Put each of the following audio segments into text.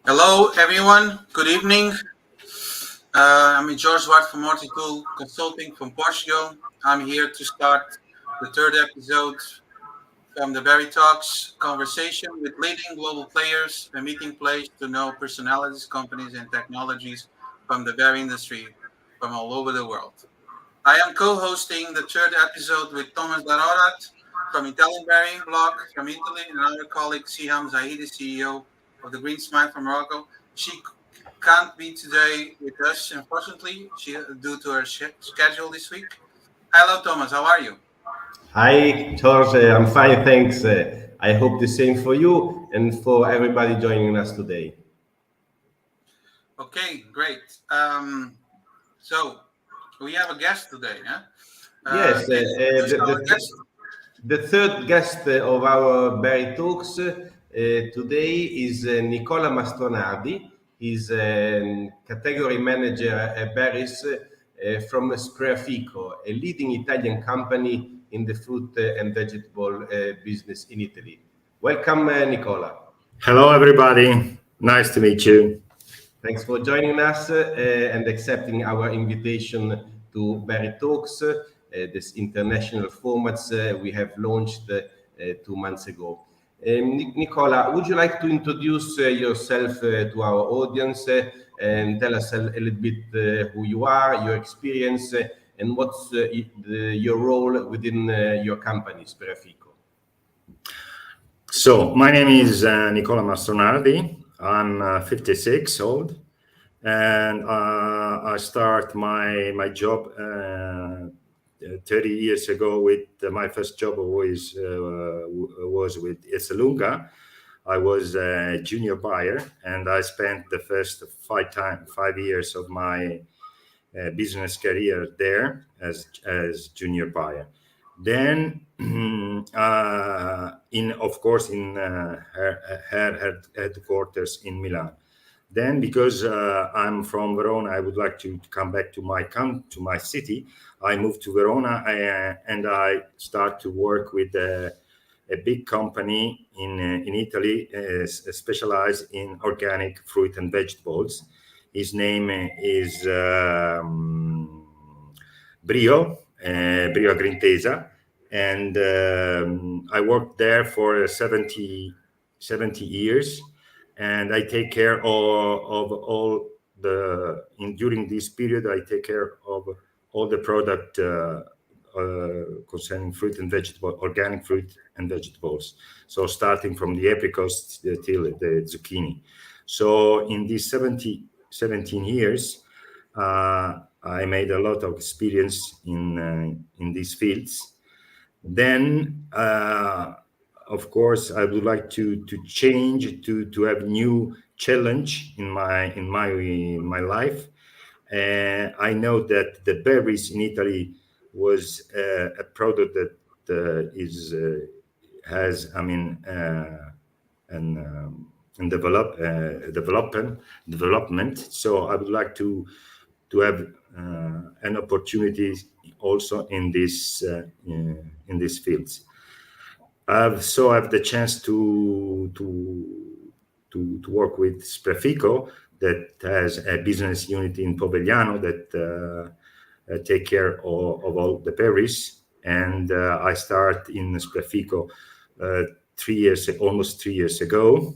Hello, everyone. Good evening. I'm George Ward from Multitool Consulting from Portugal. I'm here to start the third episode from the Berry Talks conversation with leading global players, a meeting place to know personalities, companies, and technologies from the berry industry from all over the world. I am co-hosting the third episode with Thomas Darorat from Italian Berry blog from Italy and our colleague Siham Zahidi, CEO of the Green Smile from Morocco. She can't be today with us, unfortunately, due to her schedule this week. Hello, Thomas. How are you? Hi, George. I'm fine, thanks. I hope the same for you and for everybody joining us today. Okay, great. So we have a guest today. Yeah? Yes, Can you introduce our guest? the third guest of our Berry Talks today is Nicola Mastronardi. He's category manager at Berries from Spreafico, a leading Italian company in the fruit and vegetable business in Italy. Welcome, Nicola. Hello, everybody. Nice to meet you. Thanks for joining us and accepting our invitation to Berry Talks, this international formats we have launched 2 months ago. Nicola, would you like to introduce yourself to our audience and tell us a little bit who you are, your experience, and what's your role within your company, Spreafico? So, my name is Nicola Mastronardi. I'm 56 old, and I start my job 30 years ago. With my first job was with Esselunga. I was a junior buyer, and I spent the first 5 years of my business career there as junior buyer. Then, in of course in her headquarters in Milan. Then, because I'm from Verona, I would like to come back to my city. I moved to Verona and I start to work with a big company in Italy, specialized in organic fruit and vegetables. His name is Brio Agrintesa, and I worked there for 70 years, and I take care of all during this period. I take care of all the product concerning fruit and vegetable, organic fruit and vegetables. So starting from the apricots till the zucchini. So in these 17 years, I made a lot of experience in these fields. Then, of course, I would like to change to have new challenge in my life. I know that the berries in Italy was a product that is has I mean and development. So I would like to have an opportunity also in these fields. I have the chance to work with Spreafico, that has a business unit in Povegliano that take care of all the berries. And I start in Spreafico almost 3 years ago,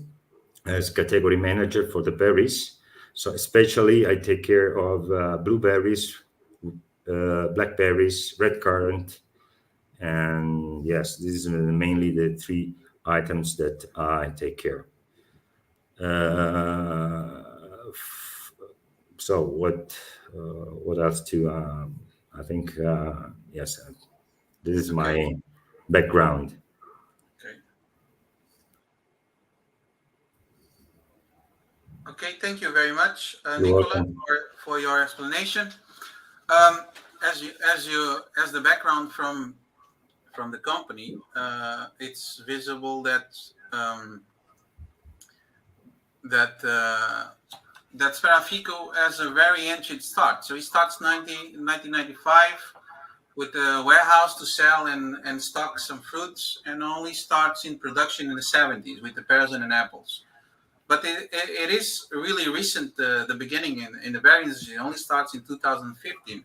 as category manager for the berries. So especially I take care of blueberries, blackberries, red currant, and yes, these are mainly the three items that I take care. So what else to? I think yes, this is Okay. my background. Okay. Okay. Thank you very much, You're Nicola, welcome. for your explanation. Um, as the background from the company, it's visible that that that Spreafico has a very ancient start. So he starts 1995 with a warehouse to sell and stock some fruits, and only starts in production in the 70s with the pears and apples. but it is really recent. The beginning in the berry industry only starts in 2015.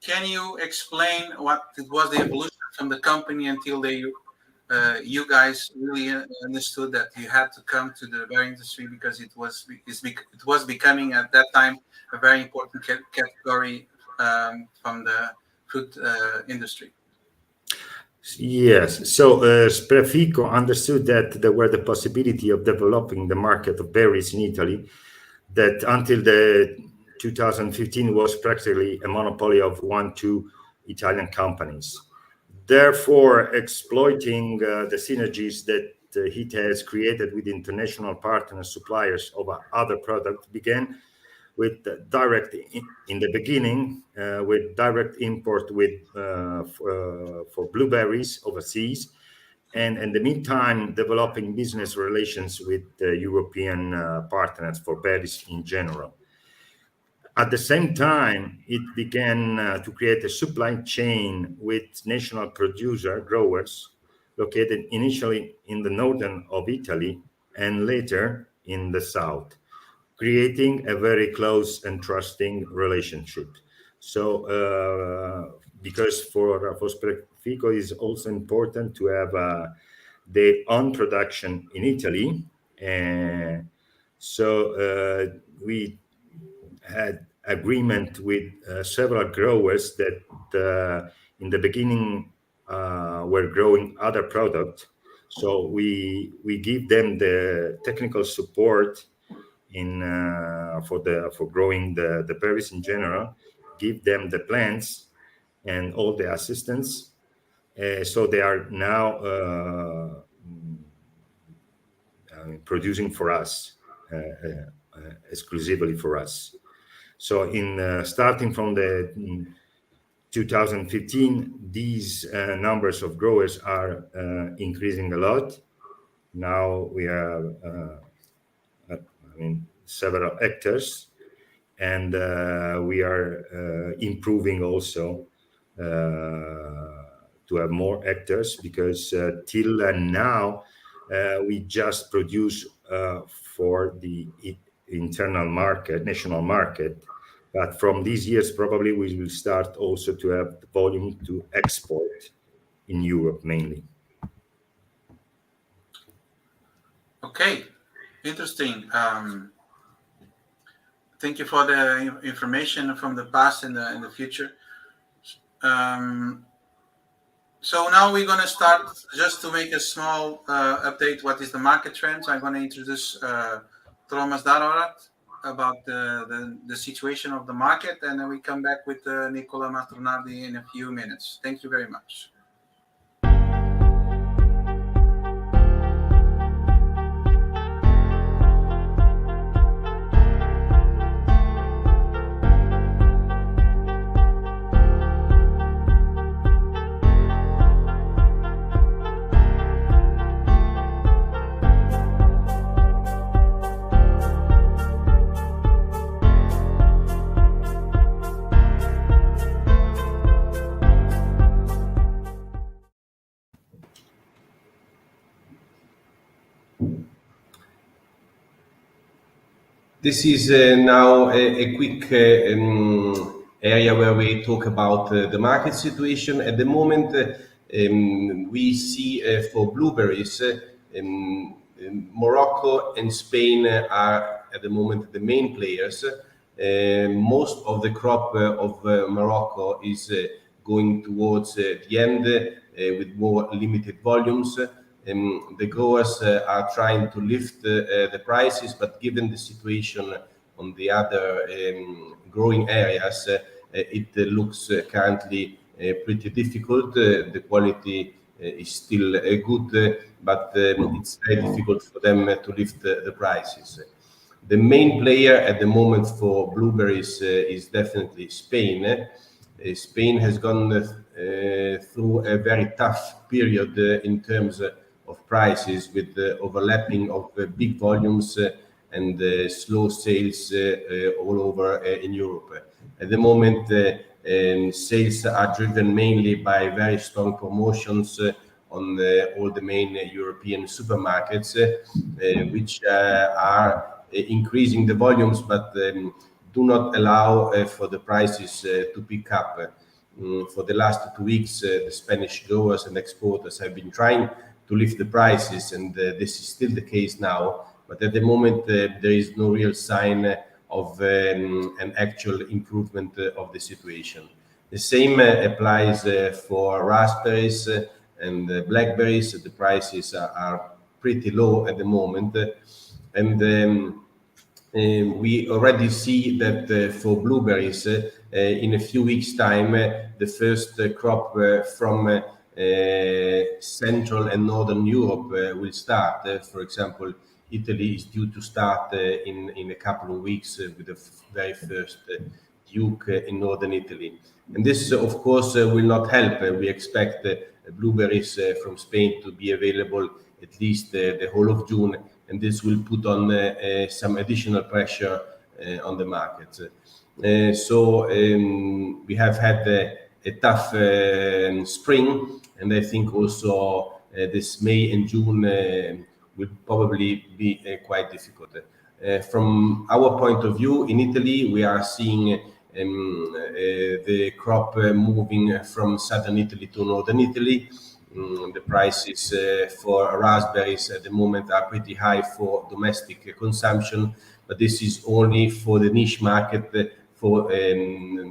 Can you explain what it was the evolution from the company until you guys really understood that you had to come to the berry industry because it was becoming at that time a very important category from the fruit industry? Yes. So Spreafico understood that there were the possibility of developing the market of berries in Italy that until the 2015 was practically a monopoly of 1-2 Italian companies. Therefore, exploiting the synergies that it has created with international partners, suppliers of other products began with direct in the beginning with direct import for blueberries overseas, and in the meantime developing business relations with European partners for berries in general. At the same time, it began to create a supply chain with national producer growers located initially in the northern of Italy and later in the south, creating a very close and trusting relationship. So, because for Spreafico is also important to have their own production in Italy, and so we had agreement with several growers that in the beginning were growing other products. So we give them the technical support in for growing the berries in general, give them the plants and all the assistance. So they are now producing for us exclusively for us. So in starting from the 2015, these numbers of growers are increasing a lot. Now we have several hectares, and we are improving also to have more hectares, because till now we just produce for the internal market, national market. But from these years, probably we will start also to have the volume to export in Europe mainly. Okay, interesting. Thank you for the information from the past and the future. So now we're going to start, just to make a small update, what is the market trends. I'm going to introduce Thomas Darorat about the situation of the market, and then we come back with Nicola Mastronardi in a few minutes. Thank you very much. This is now a quick area where we talk about the market situation. At the moment, we see for blueberries, Morocco and Spain are at the moment the main players. Most of the crop of Morocco is going towards the end with more limited volumes. The growers are trying to lift the prices, but given the situation on the other growing areas, it looks currently pretty difficult. The quality is still good, but it's very difficult for them to lift the prices. The main player at the moment for blueberries is definitely Spain. Spain has gone through a very tough period in terms of prices, with the overlapping of big volumes and slow sales all over in Europe. At the moment, sales are driven mainly by very strong promotions on all the main European supermarkets, which are increasing the volumes, but do not allow for the prices to pick up. For the last 2 weeks, the Spanish growers and exporters have been trying to lift the prices, and this is still the case now. But at the moment, there is no real sign of an actual improvement of the situation. The same applies for raspberries and blackberries. The prices are pretty low at the moment, and we already see that for blueberries, in a few weeks' time, the first crop from Central and Northern Europe will start. For example, Italy is due to start in a couple of weeks with the very first Duke in Northern Italy. And this, of course, will not help. We expect blueberries from Spain to be available at least the whole of June, and this will put on some additional pressure on the market. We have had a tough spring, and I think also this May and June will probably be quite difficult. From our point of view, in Italy, we are seeing the crop moving from southern Italy to northern Italy. The prices for raspberries at the moment are pretty high for domestic consumption, but this is only for the niche market, for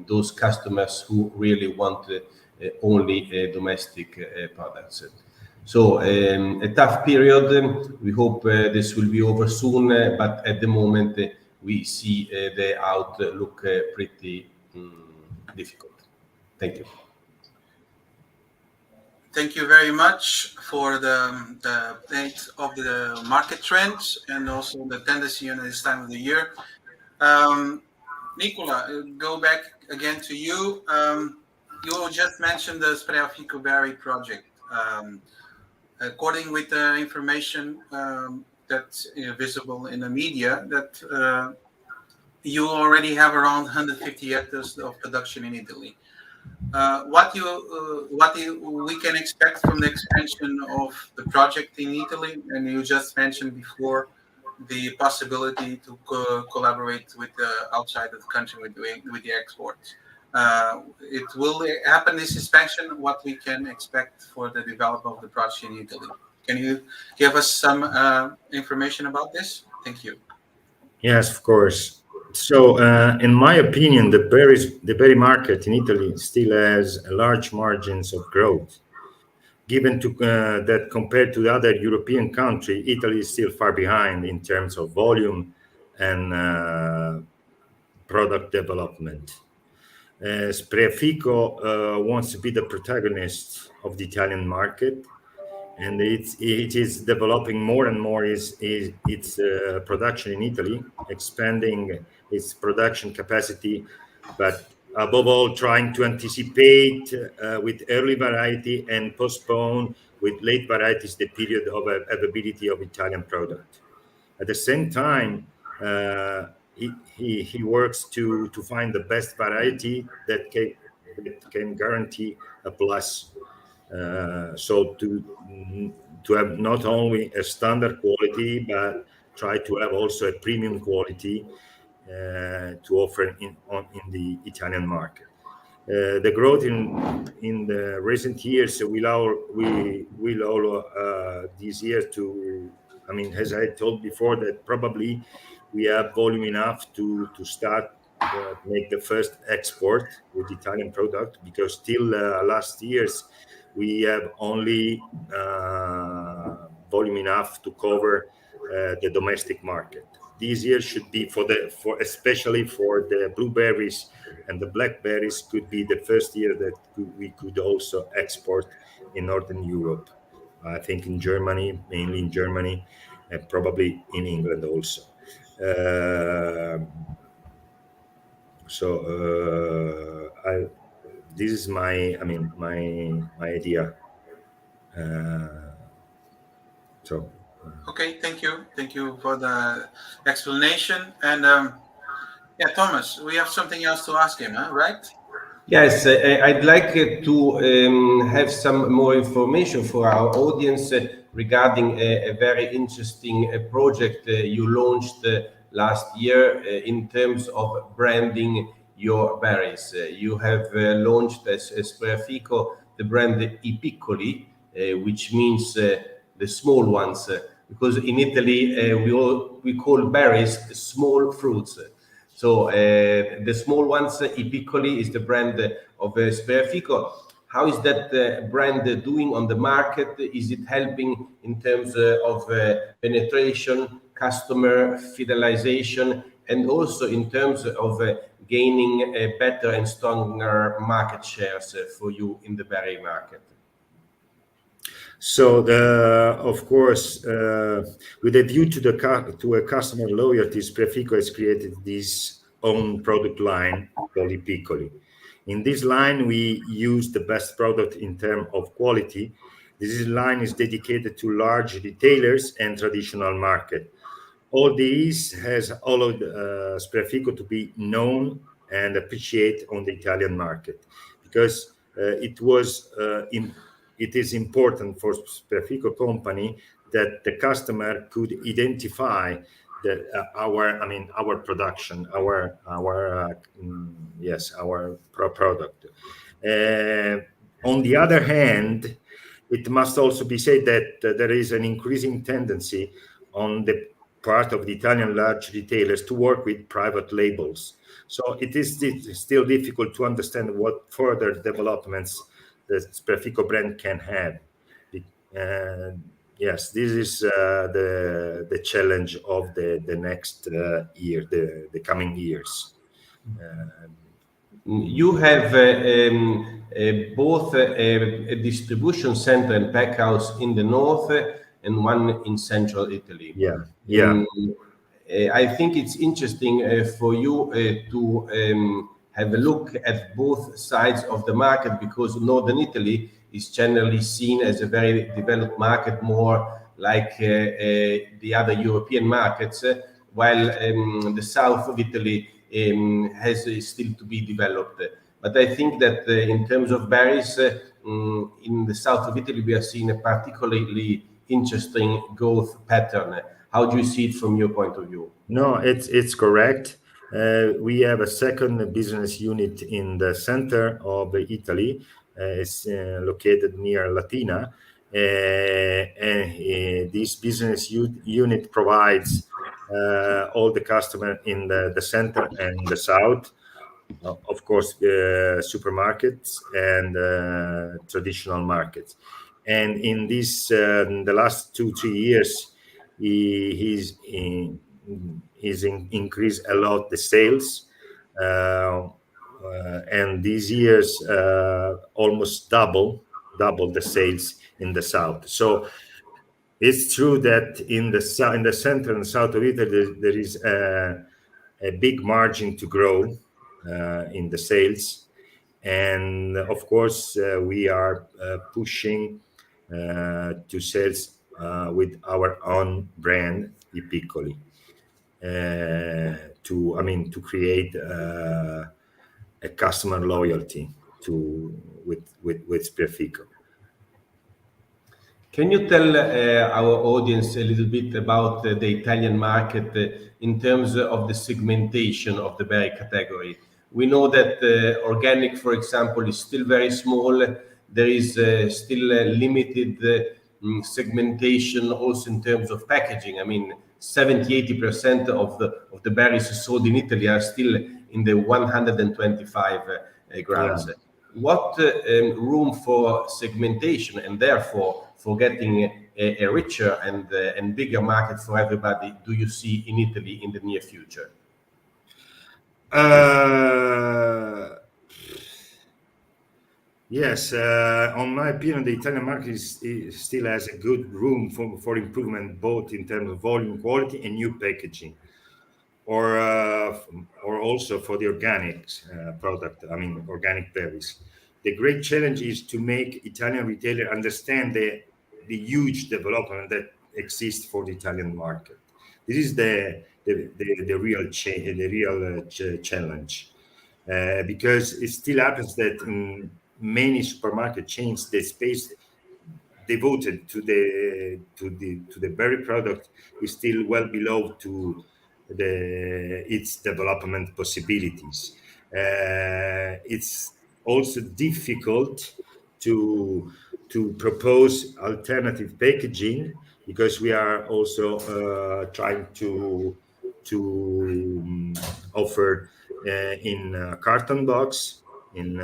those customers who really want only domestic products. So a tough period. We hope this will be over soon, but at the moment we see the outlook pretty difficult. Thank you. Thank you very much for the update of the market trends and also the tendency in this time of the year. Nicola, go back again to you. You just mentioned the Spreafico berry project. According with the information that's visible in the media, that you already have around 150 hectares of production in Italy. What we can expect from the expansion of the project in Italy, and you just mentioned before the possibility to collaborate with outside of the country with the exports. It will happen this expansion. What we can expect for the development of the project in Italy? Can you give us some information about this? Thank you. Yes, of course. So, in my opinion, the berry market in Italy still has large margins of growth. Given that compared to the other European country, Italy is still far behind in terms of volume and product development. Preafico wants to be the protagonist of the Italian market, and it is developing more and more its production in Italy, expanding its production capacity, but above all, trying to anticipate with early variety and postpone with late varieties the period of availability of Italian product. At the same time, he works to find the best variety that can guarantee a plus. So to have not only a standard quality, but try to have also a premium quality to offer in the Italian market. The growth in the recent years will all this year to, I mean, as I told before, that probably we have volume enough to start make the first export with Italian product, because still last years we have only volume enough to cover the domestic market. This year should be for especially for the blueberries and the blackberries, could be the first year that we could also export in Northern Europe. I think in Germany, mainly in Germany, and probably in England also. This is my idea. Okay, thank you for the explanation. And yeah, Thomas, we have something else to ask him, huh? Right? Yes, I'd like to have some more information for our audience regarding a very interesting project you launched last year in terms of branding your berries. You have launched as Preafico the brand I Piccoli, which means the small ones, because in Italy we call berries small fruits. So the small ones, I Piccoli is the brand of Spreafico. How is that brand doing on the market? Is it helping in terms of penetration, customer fidelization, and also in terms of gaining better and stronger market shares for you in the berry market? So, of course, with a view to to a customer loyalty, Spreafico has created this own product line called I Piccoli. In this line, we use the best product in terms of quality. This line is dedicated to large retailers and traditional market. All these has allowed Spreafico to be known and appreciated on the Italian market because it is important for Spreafico company that the customer could identify our production, our product. On the other hand, it must also be said that there is an increasing tendency on the part of the Italian large retailers to work with private labels. So it is still difficult to understand what further developments the Spreafico brand can have. Yes, this is the challenge of the next year, the coming years. You have both a distribution center and pack house in the north and one in central Italy. Yeah. I think it's interesting for you to have a look at both sides of the market because northern Italy is generally seen as a very developed market, more like the other European markets, while the south of Italy has still to be developed. But I think that in terms of berries, in the south of Italy, we are seeing a particularly interesting growth pattern. How do you see it from your point of view? No, it's correct. We have a second business unit in the center of Italy. It's located near Latina. And this business unit provides all the customer in the center and the south, of course, supermarkets and traditional markets. And in this, the last 2-3 years, he's increased a lot the sales, and these years almost double the sales in the south. So it's true that in the center and south of Italy there is a big margin to grow in the sales, and of course we are pushing to sales with our own brand I Piccoli to create a customer loyalty with Spreafico. Can you tell our audience a little bit about the Italian market in terms of the segmentation of the berry category? We know that organic, for example, is still very small. There is still a limited segmentation also in terms of packaging. I mean, 70-80% of the berries sold in Italy are still in the 125 grams. Yeah. What room for segmentation and therefore for getting a richer and bigger market for everybody do you see in Italy in the near future? Yes, on my opinion, the Italian market still has a good room for improvement, both in terms of volume, quality, and new packaging, or also for the organic product. I mean, organic berries. The great challenge is to make Italian retailer understand the huge development that exists for the Italian market. This is the real challenge. because it still happens that in many supermarket chains, the space devoted to the berry product is still well below to its development possibilities. It's also difficult to propose alternative packaging because we are also trying to offer in carton box, in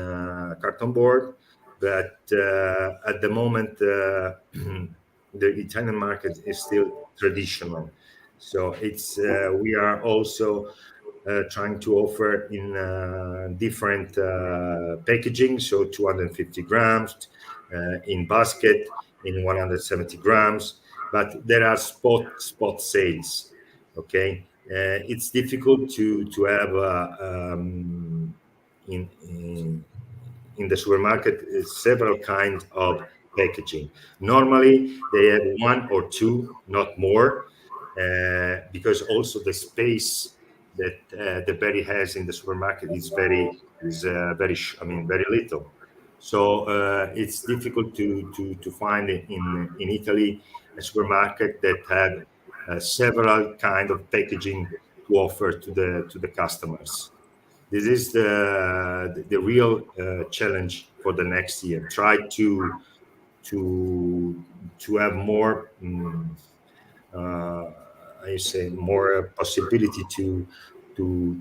carton board, but at the moment the Italian market is still traditional. So it's we are also trying to offer in different packaging, so 250 grams in basket, in 170 grams, but there are spot sales. Okay, it's difficult to have in the supermarket several kinds of packaging. Normally they have one or two, not more, because also the space that the berry has in the supermarket is very little. So it's difficult to find in Italy a supermarket that had several kind of packaging to offer to the customers. This is the real challenge for the next year. Try to have more I say more possibility to to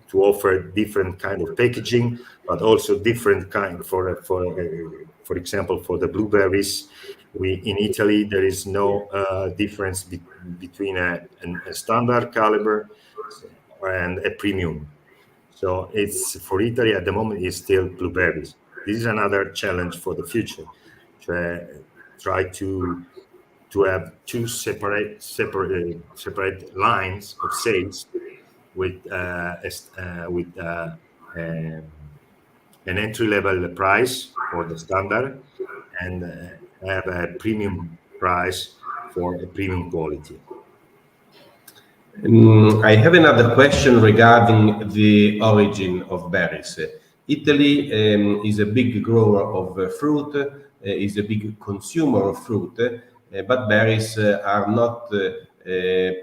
to offer different kind of packaging, but also different kind for example, for the blueberries. We in Italy there is no difference between a standard caliber and a premium. So it's for Italy at the moment is still blueberries. This is another challenge for the future. Try to have two separate lines of sales with um, an entry level price for the standard and have a premium price for a premium quality. I have another question regarding the origin of berries. Italy is a big grower of fruit, is a big consumer of fruit, but berries are not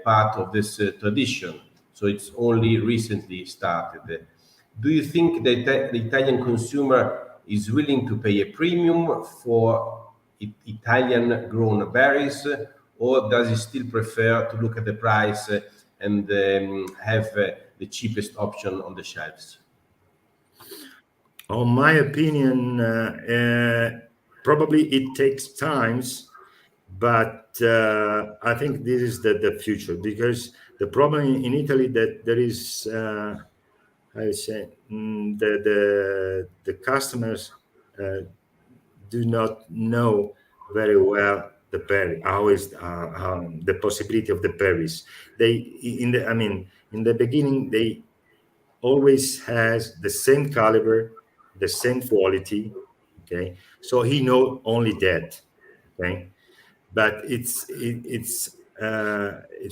part of this tradition. So it's only recently started. Do you think that the Italian consumer is willing to pay a premium for Italian grown berries, or does he still prefer to look at the price and have the cheapest option on the shelves? On my opinion, probably it takes times, but I think this is the future because the problem in Italy that there is, I say, the customers do not know very well the berry. How is the possibility of the berries? They in the beginning they always has the same caliber, the same quality. Okay, so he know only that. Okay, but it's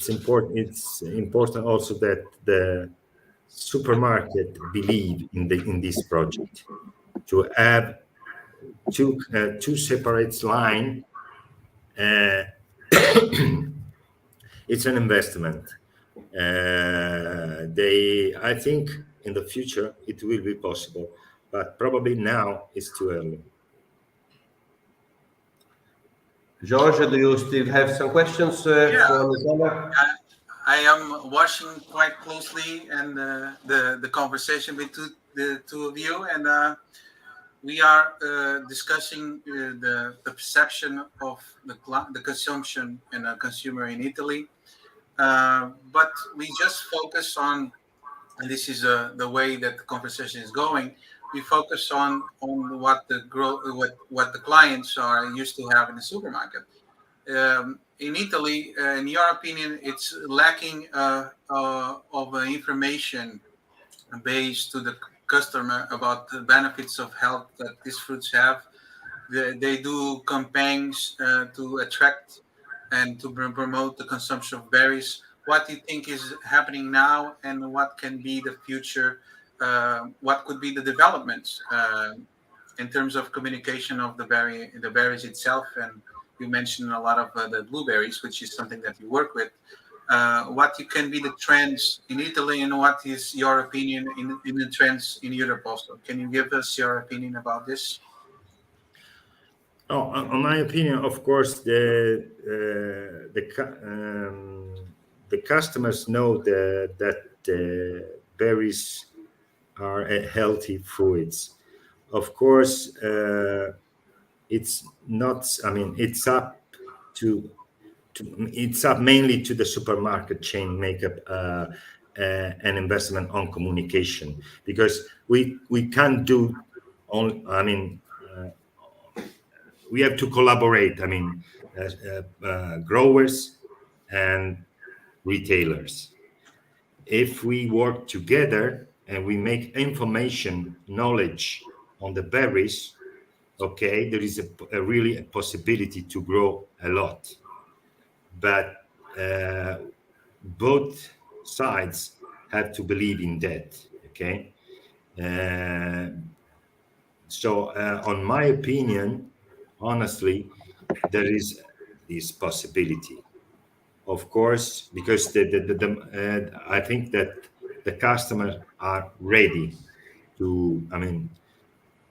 important. It's important also that the supermarket believe in this project to have two separate line. Uh, it's an investment. I think in the future it will be possible, but probably now it's too early. George, do you still have some questions Yeah, for Nicola? I am watching quite closely and the conversation between the two of you, and we are discussing the perception of the consumption and the consumer in Italy. But we just focus on, and this is the way that the conversation is going. We focus on what what the clients are used to have in the supermarket. In Italy, in your opinion, it's lacking of information based to the customer about the benefits of health that these fruits have. They do campaigns to attract and to promote the consumption of berries, what you think is happening now and what can be the future, what could be the developments in terms of communication of the berries itself. And you mentioned a lot of the blueberries, which is something that you work with. What you can be the trends in Italy, and what is your opinion in the trends in Europe also? Can you give us your opinion about this? Oh, on my opinion, of course, the customers know that the berries are healthy fruits. Of course, it's not. I mean, to it's up mainly to the supermarket chain make up an investment on communication, because we can't do on. I mean. We have to collaborate. I mean, growers and retailers. If we work together and we make information knowledge on the berries, okay, there is really a possibility to grow a lot. But both sides have to believe in that. Okay. So, on my opinion, honestly, there is this possibility. Of course, because I think that the customers are ready to, I mean,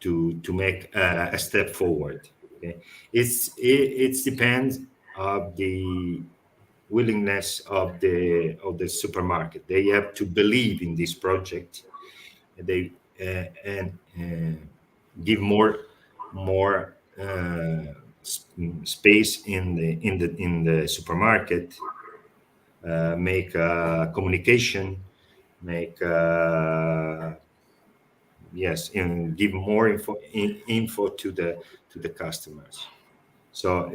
to make a step forward. Okay? It depends of the willingness of the supermarket. They have to believe in this project. They and give more space in the supermarket, make communication, make yes, and give more info to the customers. So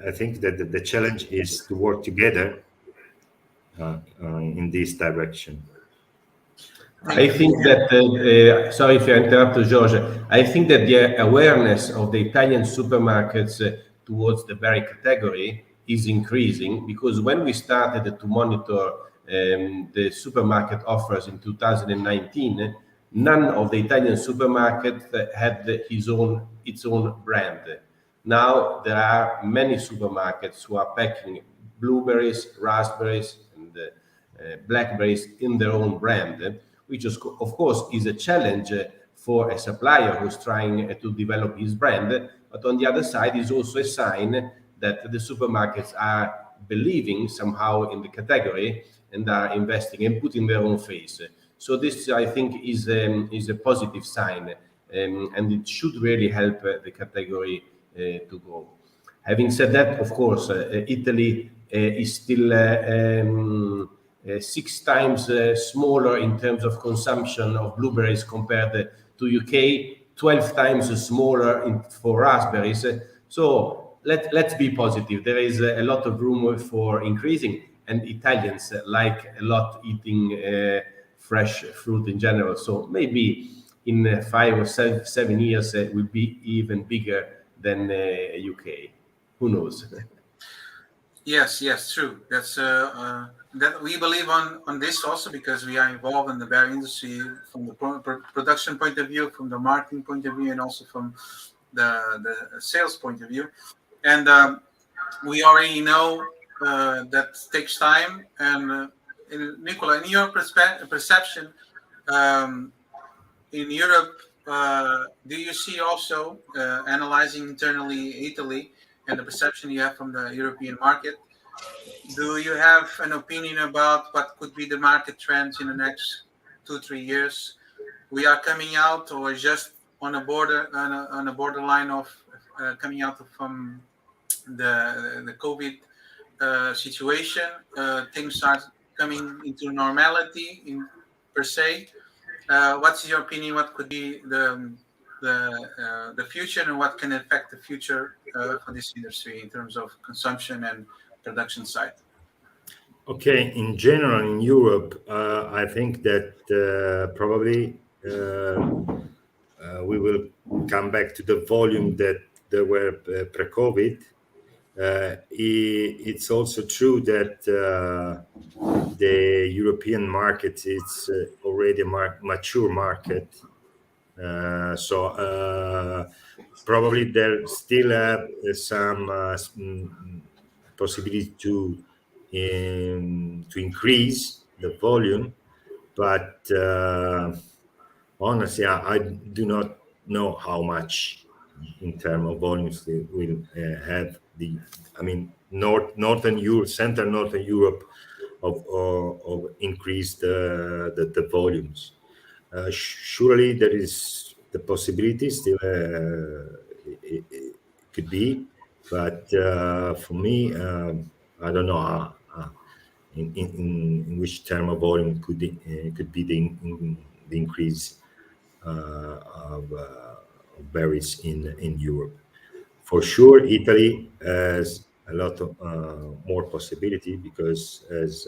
I think that the challenge is to work together in this direction. I think that, sorry if I interrupt, George. I think that the awareness of the Italian supermarkets towards the berry category is increasing, because when we started to monitor the supermarket offers in 2019, none of the Italian supermarkets had its own brand. Now there are many supermarkets who are packing blueberries, raspberries, and blackberries in their own brand, which is, of course, is a challenge for a supplier who's trying to develop his brand. But on the other side, is also a sign that the supermarkets are believing somehow in the category and are investing and putting their own face. So this, I think, is a positive sign, and it should really help the category to grow. Having said that, of course, Italy is still 6 times smaller in terms of consumption of blueberries compared to UK, 12 times smaller for raspberries. So let's be positive. There is a lot of room for increasing, and Italians like a lot eating fresh fruit in general. So maybe in 5 or 7 years will be even bigger than UK. Who knows? Yes, true. That's that we believe on this also, because we are involved in the berry industry from the production point of view, from the marketing point of view, and also from the sales point of view. And we already know that takes time. And Nicola, in your perception, um, in Europe, do you see also analyzing internally Italy and the perception you have from the European market? Do you have an opinion about what could be the market trends in the next 2-3 years? We are coming out, or just on a borderline of coming out from the COVID situation. Things are coming into normality per se. What's your opinion? What could be the future, and what can affect the future for this industry in terms of consumption and production side? Okay, in general, in Europe, I think that probably we will come back to the volume that there were pre-COVID. It's also true that the European market is already a mature market. So probably there still have some possibility to increase the volume, but honestly, I do not know how much in terms of volumes they will have the. I mean, Northern Europe, Central Northern Europe, of increased the volumes. Surely there is the possibility still it could be, but for me, I don't know in which term of volume could be the increase of berries in Europe. For sure, Italy has a lot of more possibility because, as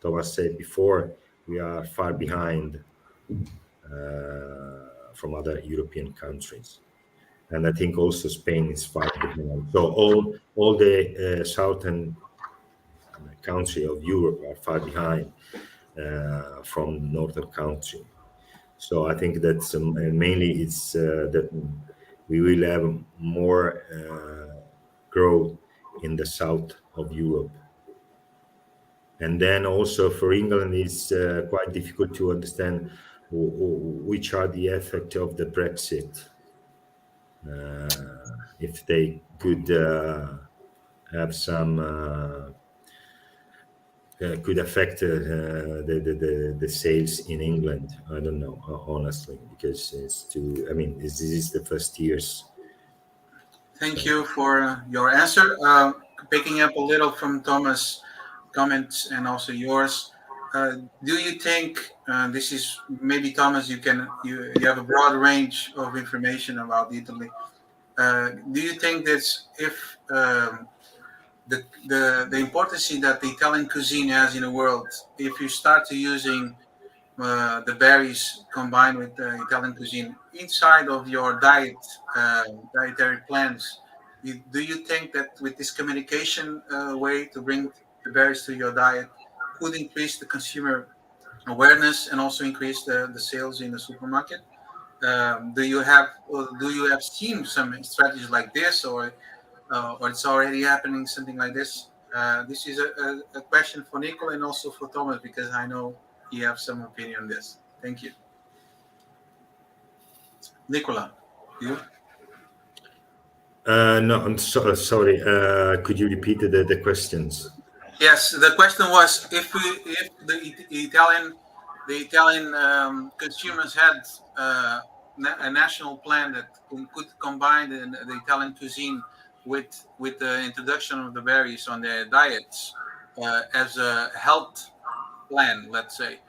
Thomas said before, we are far behind from other European countries, and I think also Spain is far behind. So all the southern country of Europe are far behind from northern country. So I think that's mainly it's that we will have more growth in the south of Europe. And then also for England, it's quite difficult to understand which are the effects of the Brexit. If they could have some could affect the sales in England. I don't know, honestly, because it's too. I mean, this is the first years. Thank you for your answer. Picking up a little from Thomas' comments and also yours, do you think this is maybe Thomas? You have a broad range of information about Italy. Do you think that if the importance that the Italian cuisine has in the world, if you start to using the berries combined with the Italian cuisine inside of your dietary plans, do you think that with this communication way to bring the berries to your diet could increase the consumer awareness and also increase the sales in the supermarket? Do you have seen some strategies like this, or it's already happening, something like this? This is a question for Nicola and also for Thomas, because I know you have some opinion on this. Thank you. Nicola, you? No, I'm sorry. Could you repeat the questions? Yes, the question was if the Italian consumers had a national plan that could combine the Italian cuisine with the introduction of the berries on their diets as a health plan, let's say,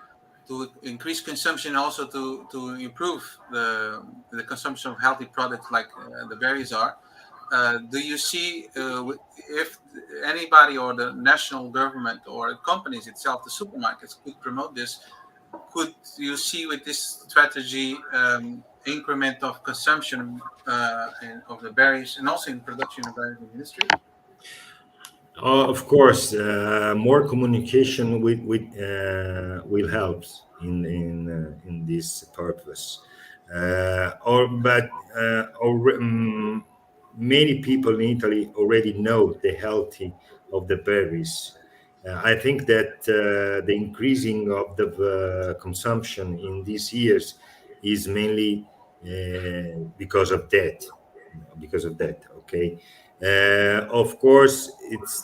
to increase consumption, also to improve the consumption of healthy products like the berries are. Do you see if anybody or the national government or companies itself, the supermarkets, could promote this? Could you see with this strategy increment of consumption of the berries and also in production of berries in the industry? Of course, more communication will help in this purpose. Many people in Italy already know the healthy of the berries. I think that the increasing of the consumption in these years is mainly because of that. Okay. Of course,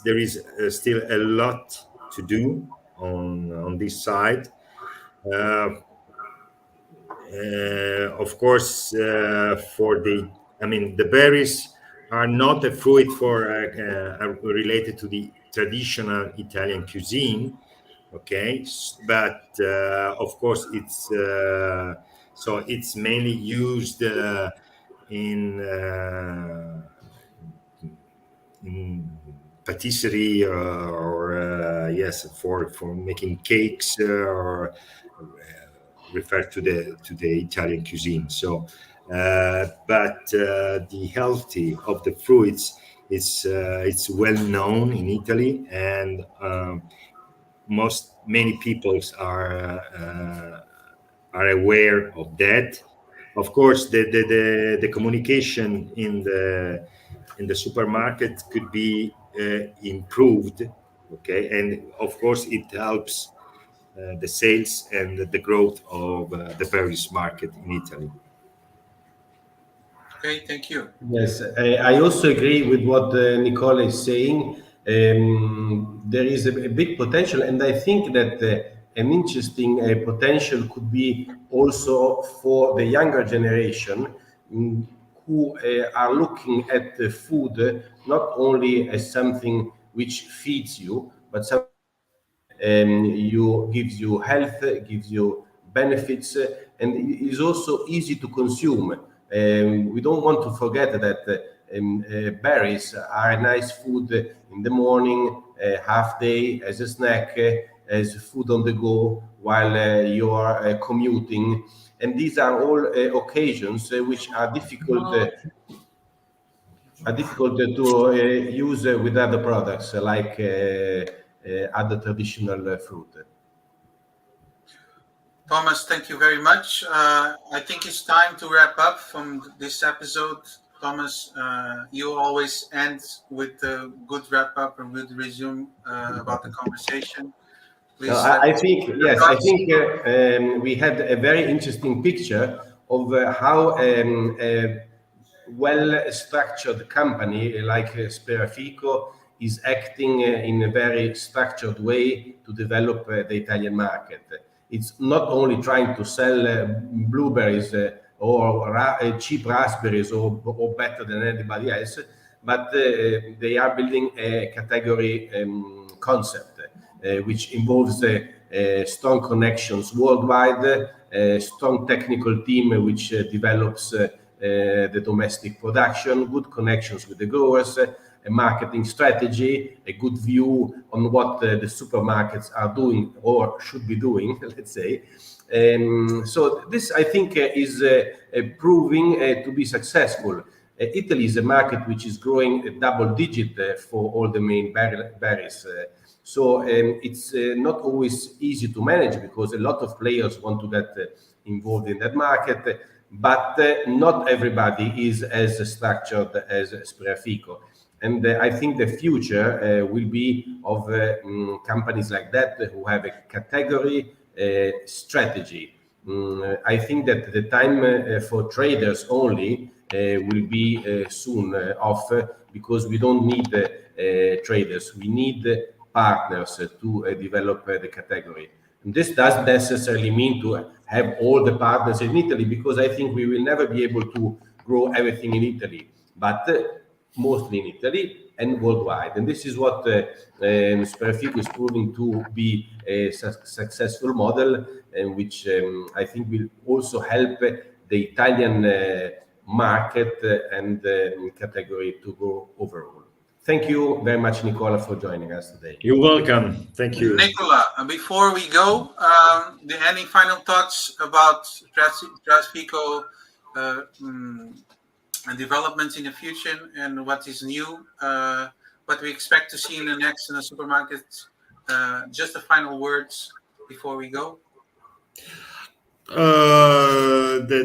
there is still a lot to do on this side. Of course, the berries are not a fruit related to the traditional Italian cuisine. Okay, but of course it's mainly used in patisserie or yes, for making cakes or refer to the Italian cuisine. So but the healthy of the fruits it's well known in Italy, and many peoples are aware of that. Of course, the communication in the supermarket could be improved. Okay, and of course, it helps the sales and the growth of the Paris market in Italy. Okay, thank you. Yes, I also agree with what Nicola is saying. There is a big potential, and I think that an interesting potential could be also for the younger generation, who are looking at the food not only as something which feeds you, but something you gives you health, gives you benefits, and it is also easy to consume. We don't want to forget that berries are a nice food in the morning, half day as a snack, as food on the go while you are commuting, and these are all occasions which are difficult to use with other products like other traditional fruit. Thomas, thank you very much. I think it's time to wrap up from this episode. Thomas, you always end with a good wrap up and good resume about the conversation. Please let I us think, your yes, I thoughts. think we had a very interesting picture of how well-structured company like Spreafico is acting in a very structured way to develop the Italian market. It's not only trying to sell blueberries or cheap raspberries or better than anybody else, but they are building a category concept which involves strong connections worldwide, a strong technical team which develops the domestic production, good connections with the growers, a marketing strategy, a good view on what the supermarkets are doing or should be doing, let's say. So this, I think, is proving to be successful. Italy is a market which is growing a double digit for all the main berries. So it's not always easy to manage because a lot of players want to get involved in that market, but not everybody is as structured as Spreafico. And I think the future will be of companies like that who have a category strategy. I think that the time for traders only will be soon off because we don't need traders. We need partners to develop the category. And this doesn't necessarily mean to have all the partners in Italy because I think we will never be able to grow everything in Italy, but mostly in Italy and worldwide. And this is what Spreafico is proving to be a successful model, and which I think will also help the Italian market and category to grow overall. Thank you very much, Nicola, for joining us today. You're welcome. Thank you. Nicola, before we go, any final thoughts about Preafico and developments in the future and what is new, what we expect to see in the next in the supermarkets? Just the final words before we go. The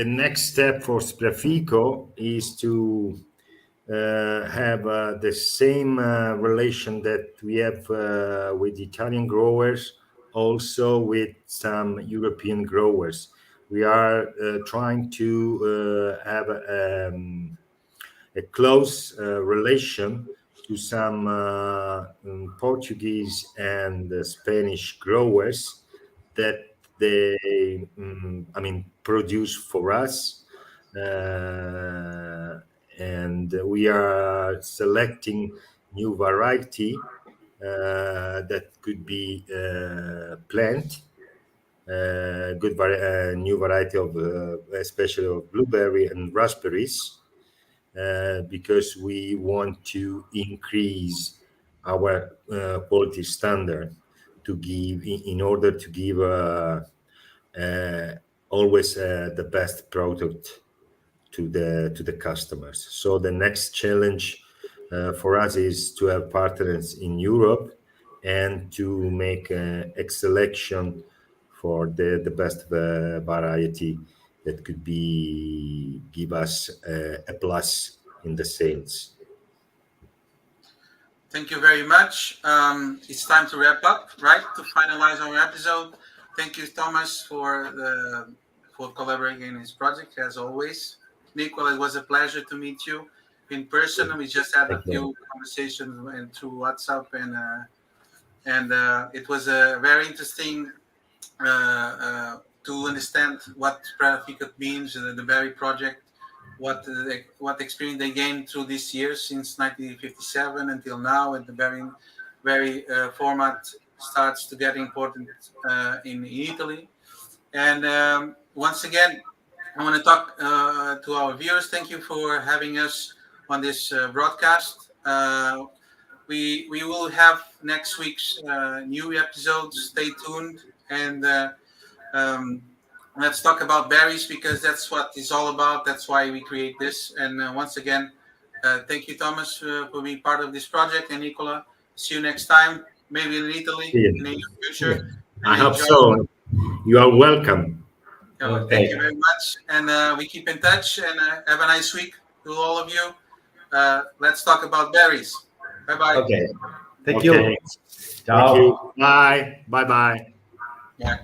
next step for Spreafico is to have the same relation that we have with Italian growers, also with some European growers. We are trying to have a close relation to some Portuguese and Spanish growers that they, produce for us. And we are selecting new variety that could be plant, new variety of especially of blueberry and raspberries, because we want to increase our quality standard to give in order to give always the best product to the customers. So the next challenge for us is to have partners in Europe and to make a selection for the best variety that could be give us a plus in the sales. Thank you very much. It's time to wrap up, right? To finalize our episode. Thank you, Thomas, for collaborating in this project as always. Nicola, it was a pleasure to meet you in person. We just had a Thank you. few conversations through WhatsApp, and it was very interesting to understand what Preafico means, the very project, what experience they gained through this year since 1957 until now, and the very format starts to get important in Italy. And once again, I want to talk to our viewers. Thank you for having us on this broadcast. We will have next week's new episodes. Stay tuned, and let's talk about berries because that's what it's all about. That's why we create this. And once again, thank you, Thomas, for being part of this project. And Nicola, see you next time, maybe in Italy Yeah. in the near future. I And hope enjoy. so. You are welcome. Thank you very much. And we keep in touch. And have a nice week to all of you. Let's talk about berries. Bye-bye. Okay. Thank Okay. you. Thank you. Bye. Bye-bye. Yeah.